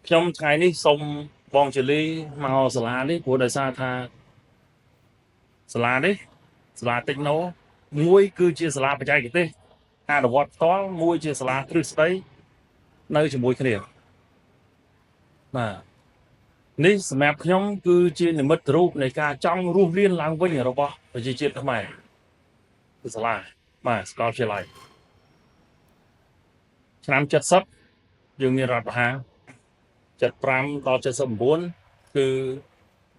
ខ្ញុំថ្ងៃនេះសូមបងជលីមកសាលានេះព្រោះដោយសារថាសាលានេះសាលាតិចណូមួយគឺជាសាលាបច្ចេកទេសអនុវត្តផ្ទាល់មួយជាសាលាទ្រឹស្ដីនៅជាមួយគ្នាបាទនេះសម្រាប់ខ្ញុំគឺជានិមិត្តរូបនៃការចង់រស់រានឡើងវិញរបស់ប្រជាជាតិខ្មែរគឺសាលាបាទសាកលវិទ្យាល័យឆ្នាំ70យើងមានរដ្ឋប្រហារ75ដល់79គឺ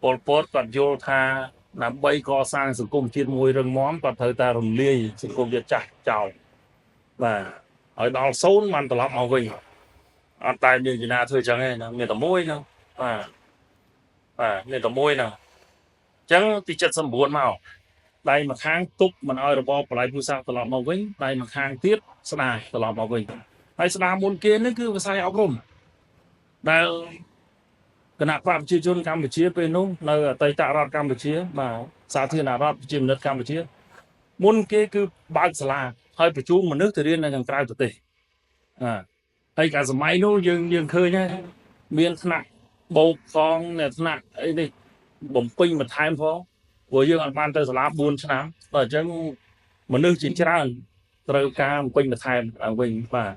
ប៉ុលពតគាត់យល់ថាដើម្បីកសាងសង្គមជាតិមួយរឹងមាំគាត់ត្រូវតែរំលាយសង្គមជាតិចាស់ចោលបាទឲ្យដល់0បានត្រឡប់មកវិញអត់តែមានជាណាធ្វើចឹងទេណាមានតែមួយហ្នឹងបាទមានតែមួយហ្នឹងអញ្ចឹងពី79មកដៃម្ខាងទប់មិនឲ្យរបបបល័យពូសាសត្រឡប់មកវិញដៃម្ខាងទៀតស្ដារត្រឡប់មកវិញហើយស្ដារមុនគេនេះគឺវិស័យអប់រំដែលគណៈបកប្រជាជនកម្ពុជាពេលនោះនៅអតីតរដ្ឋកម្ពុជាបាទសាធារណរដ្ឋប្រជាមានិតកម្ពុជាមុនគេគឺបើកសាលាហើយបញ្ជូនមនុស្សទៅរៀននៅខាងក្រៅប្រទេសហើយកាលសម័យនោះយើងឃើញហើយមានថ្នាក់បោកផងអ្នកថ្នាក់អីនេះបំពេញបន្ថែមផងព្រោះយើងអត់បានទៅសាលា4ឆ្នាំតែអញ្ចឹងមនុស្សជាច្រើនត្រូវការបំពេញបន្ថែមឡើងវិញបាទ